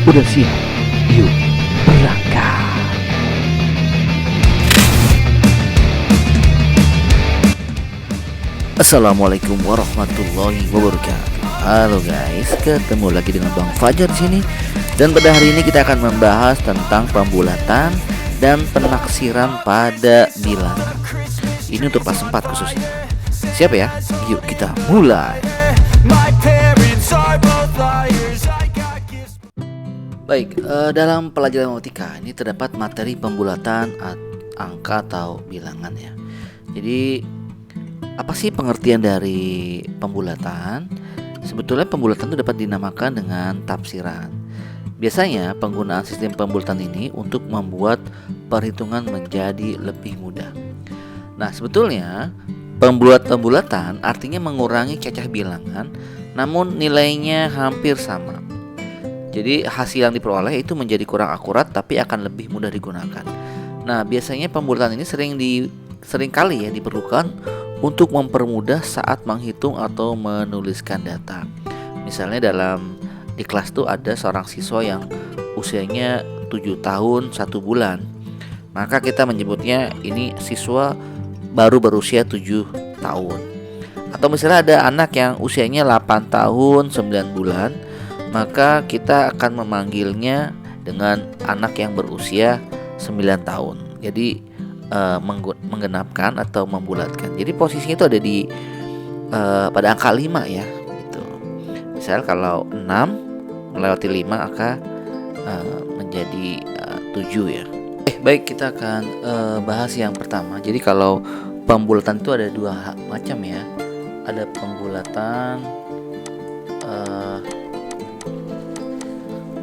Udah siap? Yuk berangkat. Assalamualaikum warahmatullahi wabarakatuh. Halo guys, ketemu lagi dengan Bang Fajar di sini. Dan pada hari ini kita akan membahas tentang pembulatan dan penaksiran pada bilangan. Ini untuk kelas 4 khususnya. Siap ya? Yuk kita mulai. Baik, dalam pelajaran matematika ini terdapat materi pembulatan angka atau bilangan ya. Jadi apa sih pengertian dari pembulatan? Sebetulnya pembulatan itu dapat dinamakan dengan tafsiran. Biasanya penggunaan sistem pembulatan ini untuk membuat perhitungan menjadi lebih mudah. Nah, sebetulnya pembulatan artinya mengurangi cacah bilangan namun nilainya hampir sama. Jadi hasil yang diperoleh itu menjadi kurang akurat tapi akan lebih mudah digunakan. Nah, biasanya pembulatan ini seringkali ya diperlukan untuk mempermudah saat menghitung atau menuliskan data. Misalnya di kelas tuh ada seorang siswa yang usianya 7 tahun 1 bulan. Maka kita menyebutnya ini siswa baru berusia 7 tahun. Atau misalnya ada anak yang usianya 8 tahun 9 bulan, maka kita akan memanggilnya dengan anak yang berusia 9 tahun. Jadi menggenapkan atau membulatkan. Jadi posisinya itu ada di pada angka 5 ya gitu. Misal kalau 6 melewati 5 maka menjadi 7 ya. Baik, kita akan bahas yang pertama. Jadi kalau pembulatan itu ada dua macam ya. Ada pembulatan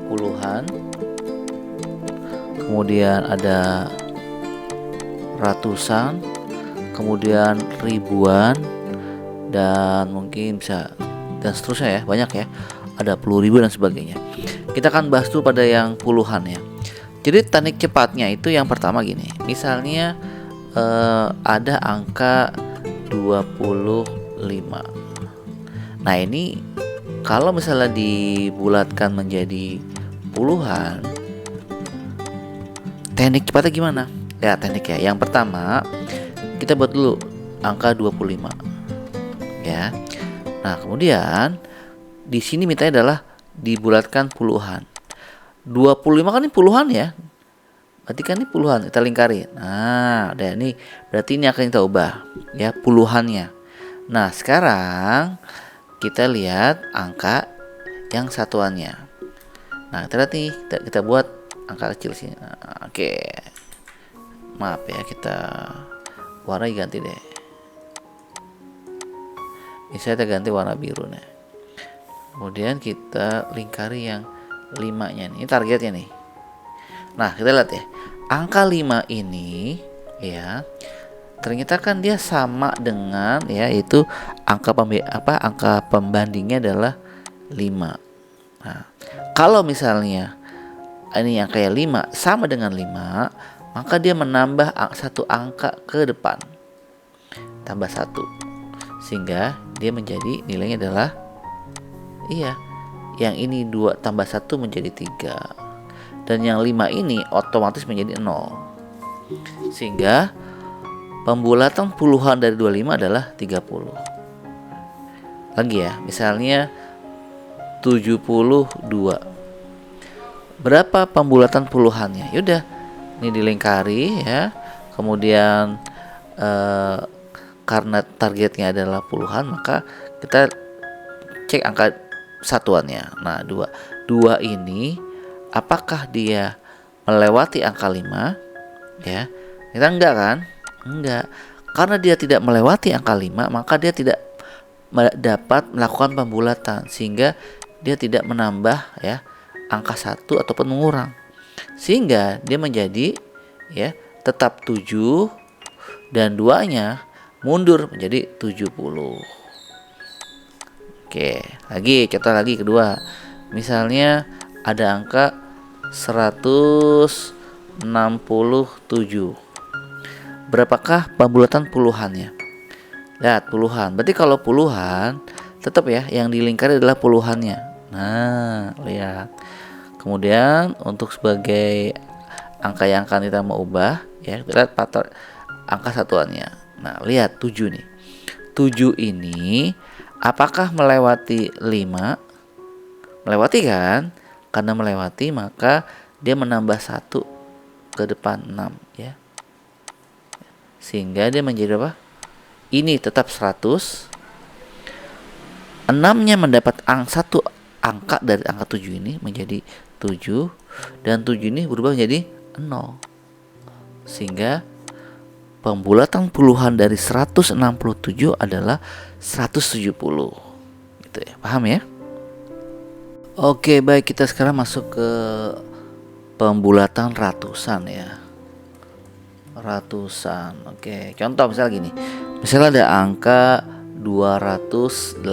puluhan, kemudian ada ratusan, kemudian ribuan, dan mungkin bisa dan seterusnya ya, banyak ya, ada puluh ribu dan sebagainya. Kita akan bahas tuh pada yang puluhan ya. Jadi teknik cepatnya itu yang pertama gini. Misalnya ada angka 25. Nah, ini kalau misalnya dibulatkan menjadi puluhan, teknik cepatnya gimana? Ya, tekniknya yang pertama kita buat dulu angka 25 ya. Nah, kemudian di sini mintanya adalah dibulatkan puluhan. 25 kan ini puluhan ya. Berarti kan ini puluhan, kita lingkari. Nah, udah ini berarti ini akan kita ubah ya puluhannya. Nah, sekarang kita lihat angka yang satuannya. Nah, kita lihat nih, kita buat angka kecil sini. Nah, oke. Maaf ya, kita warna ganti deh. Misalnya kita ganti warna biru nih. Kemudian kita lingkari yang 5-nya nih. Ini targetnya nih. Nah, kita lihat ya. Angka 5 ini ya, ternyata kan dia sama dengan ya, itu angka pembandingnya adalah 5. Nah, kalau misalnya ini yang kayak 5 sama dengan 5, maka dia menambah satu angka ke depan, tambah 1, sehingga dia menjadi nilainya adalah yang ini 2 tambah 1 menjadi 3, dan yang 5 ini otomatis menjadi 0, sehingga pembulatan puluhan dari 25 adalah 30. Lagi ya, misalnya 72. Berapa pembulatan puluhannya? Yaudah, ini dilingkari ya. Kemudian karena targetnya adalah puluhan, maka kita cek angka satuannya. Nah, 2 ini apakah dia melewati angka 5 ya? Kita enggak kan? Enggak. Karena dia tidak melewati angka 5, maka dia tidak dapat melakukan pembulatan, sehingga dia tidak menambah ya angka 1 ataupun mengurang, sehingga dia menjadi ya tetap 7 dan 2-nya mundur menjadi 70. Oke, contoh lagi kedua. Misalnya ada angka 167. Berapakah pembulatan puluhannya? Lihat puluhan. Berarti kalau puluhan tetap ya yang dilingkari adalah puluhannya. Nah, lihat. Kemudian untuk sebagai angka yang akan kita mau ubah ya, kita lihat faktor angka satuannya. Nah, lihat 7 nih. 7 ini apakah melewati 5? Melewati kan? Karena melewati maka dia menambah 1 ke depan 6 ya. Sehingga dia menjadi apa? Ini tetap 100. 6-nya mendapat satu angka dari angka 7 ini menjadi 7, dan 7 ini berubah menjadi 0. Sehingga pembulatan puluhan dari 167 adalah 170. Gitu ya. Paham ya? Oke, baik, kita sekarang masuk ke pembulatan ratusan ya. Ratusan. Oke, contoh misalnya gini. Misalnya ada angka 281.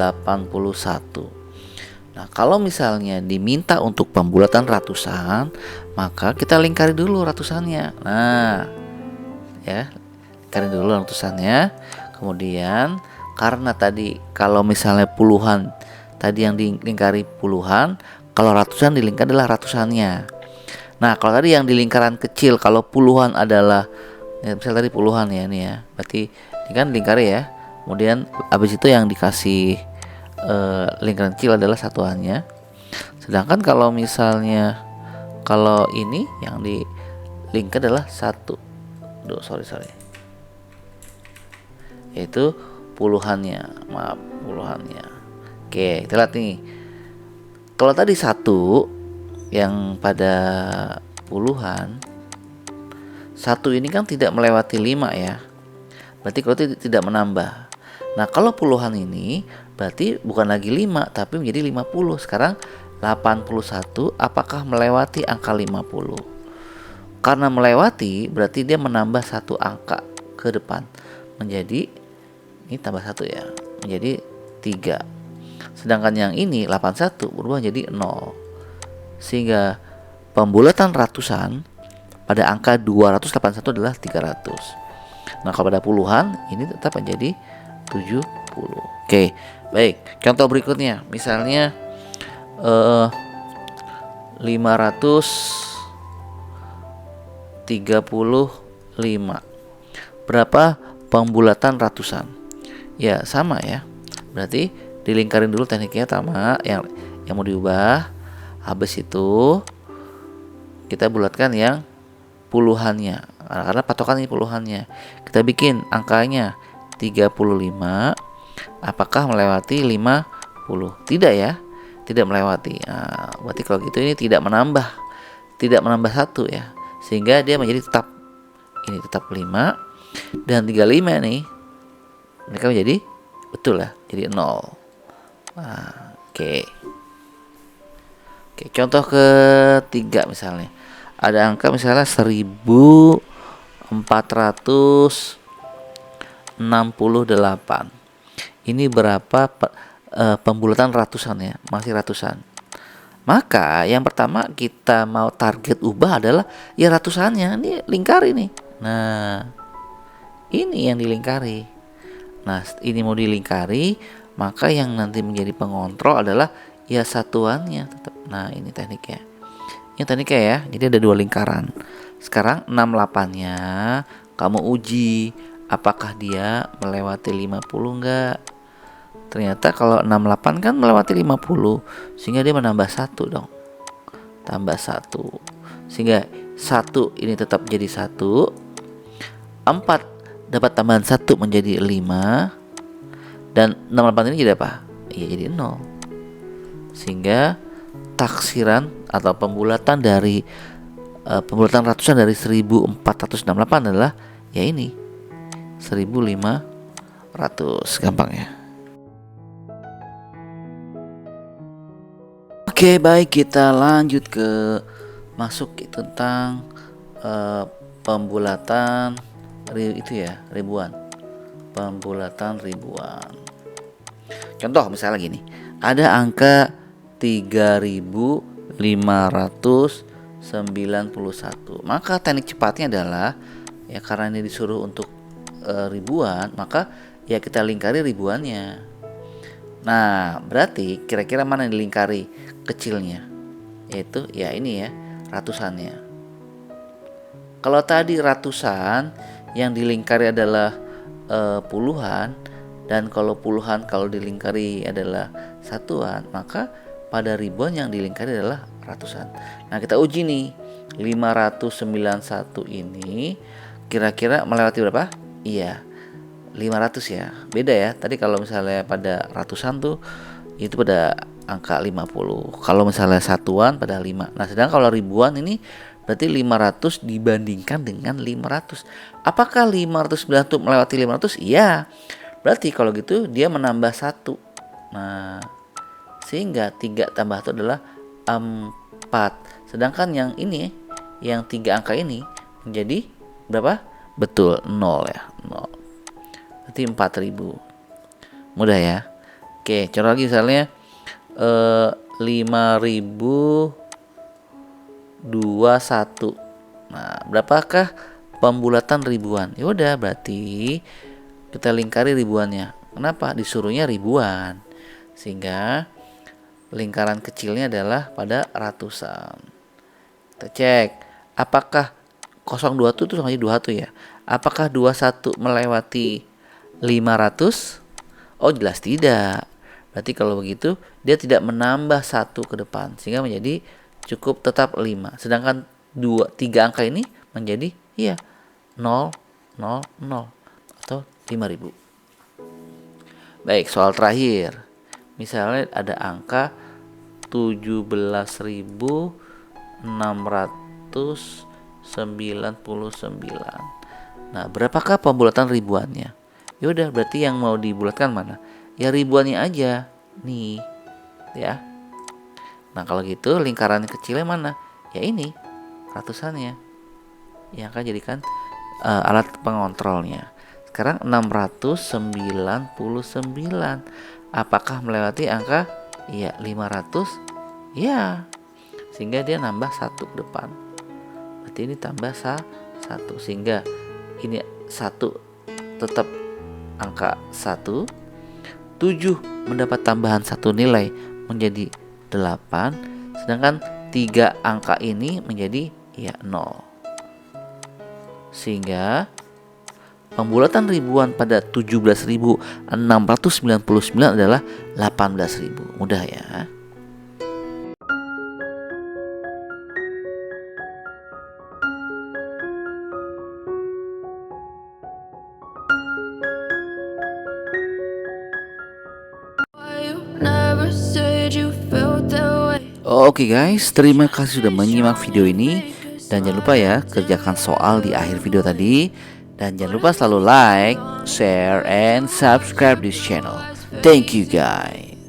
Nah, kalau misalnya diminta untuk pembulatan ratusan, maka kita lingkari dulu ratusannya. Nah, ya, lingkari dulu ratusannya. Kemudian karena tadi kalau misalnya puluhan, tadi yang dilingkari puluhan, kalau ratusan dilingkar adalah ratusannya. Nah, kalau tadi yang di lingkaran kecil, kalau puluhan adalah ya, misalnya tadi puluhan ya ini ya, berarti ini kan lingkari ya. Kemudian habis itu yang dikasih lingkaran kecil adalah satuannya. Sedangkan kalau misalnya kalau ini yang di lingkar adalah satu. Sorry. Yaitu puluhannya, maaf, puluhannya. Oke, kita lihat nih. Kalau tadi 1 yang pada puluhan, 1 ini kan tidak melewati 5 ya. Berarti kalau tidak menambah. Nah, kalau puluhan ini berarti bukan lagi 5 tapi menjadi 50. Sekarang 81 apakah melewati angka 50? Karena melewati berarti dia menambah 1 angka ke depan. Menjadi ini tambah 1 ya, menjadi 3. Sedangkan yang ini 81 berubah jadi 0. Sehingga pembulatan ratusan pada angka 281 adalah 300. Nah, kalau pada puluhan ini tetap menjadi 70. Oke, baik. Contoh berikutnya, misalnya 535. Berapa pembulatan ratusan? Ya, sama ya. Berarti dilingkarin dulu tekniknya sama yang mau diubah. Habis itu kita bulatkan yang puluhannya. Karena patokan ini puluhannya. Kita bikin angkanya 35. Apakah melewati 50? Tidak ya. Tidak melewati. Nah, berarti kalau gitu ini tidak menambah 1 ya. Sehingga dia menjadi tetap 5, dan 35 nih mereka menjadi betul lah, jadi 0. Nah, oke, contoh ketiga misalnya ada angka misalnya 1468. Ini berapa pembulatan ratusan ya, masih ratusan. Maka yang pertama kita mau target ubah adalah ya ratusannya, ini lingkari nih. Nah, ini yang dilingkari. Nah, ini mau dilingkari, maka yang nanti menjadi pengontrol adalah ya satuannya tetap. Nah, ini tekniknya. Ini tekniknya ya. Jadi ada 2 lingkaran. Sekarang 68-nya kamu uji apakah dia melewati 50 enggak. Ternyata kalau 68 kan melewati 50, sehingga dia menambah 1 dong. Tambah 1. Sehingga 1 ini tetap jadi 1. 4 dapat tambahan 1 menjadi 5. Dan 68 ini jadi apa? Iya, jadi 0. Sehingga taksiran atau pembulatan dari pembulatan ratusan dari 1468 adalah ya ini 1500. Gampang ya. Oke, baik, kita lanjut ke masuk tentang pembulatan itu ya, ribuan. Pembulatan ribuan. Contoh misalnya gini. Ada angka 3591. Maka teknik cepatnya adalah ya, karena ini disuruh untuk ribuan, maka ya kita lingkari ribuannya. Nah, berarti kira-kira mana yang dilingkari kecilnya? yaitu ya ini ya, ratusannya. Kalau tadi ratusan yang dilingkari adalah puluhan, dan kalau puluhan kalau dilingkari adalah satuan, maka pada ribuan yang dilingkari adalah ratusan. Nah, kita uji nih, 591 ini kira-kira melewati berapa? Iya, 500 ya. Beda ya. Tadi kalau misalnya pada ratusan tuh itu pada angka 50. Kalau misalnya satuan pada 5. Nah, sedang kalau ribuan ini berarti 500 dibandingkan dengan 500. Apakah 509 itu melewati 500? Iya. Berarti kalau gitu dia menambah 1. Nah, sehingga 3 tambah 1 adalah 4. Sedangkan yang ini, yang 3 angka ini menjadi berapa? Betul, 0 ya. 0. Berarti 4000. Mudah ya. Oke, contoh lagi misalnya 5021. Nah, berapakah pembulatan ribuan? Ya udah, berarti kita lingkari ribuannya. Kenapa? Disuruhnya ribuan. Sehingga lingkaran kecilnya adalah pada ratusan. Kita cek, apakah 027 itu sama aja 21 ya? Apakah 21 melewati 500? Oh, jelas tidak. Berarti kalau begitu dia tidak menambah 1 ke depan, sehingga menjadi cukup tetap 5. Sedangkan 3 angka ini menjadi iya 000 atau 5000. Baik, soal terakhir. Misalnya ada angka 17.699. Nah, berapakah pembulatan ribuannya? Ya udah, berarti yang mau dibulatkan mana? Ya ribuannya aja. Nih. Ya. Nah, kalau gitu lingkaran kecilnya mana? Ya ini, ratusannya. Yang akan jadikan alat pengontrolnya. Sekarang 699. Apakah melewati angka? Iya, 500. Ya. Sehingga dia nambah 1 ke depan. Berarti ini tambah 1. Sehingga ini 1 tetap angka 1. 7 mendapat tambahan 1 nilai menjadi 8. Sedangkan 3 angka ini menjadi ya 0. Sehingga pembulatan ribuan pada 17.699 adalah 18.000. Mudah ya. Oke guys, terima kasih sudah menyimak video ini. Dan jangan lupa ya, kerjakan soal di akhir video tadi. Dan jangan lupa selalu like, share, and subscribe this channel. Thank you guys.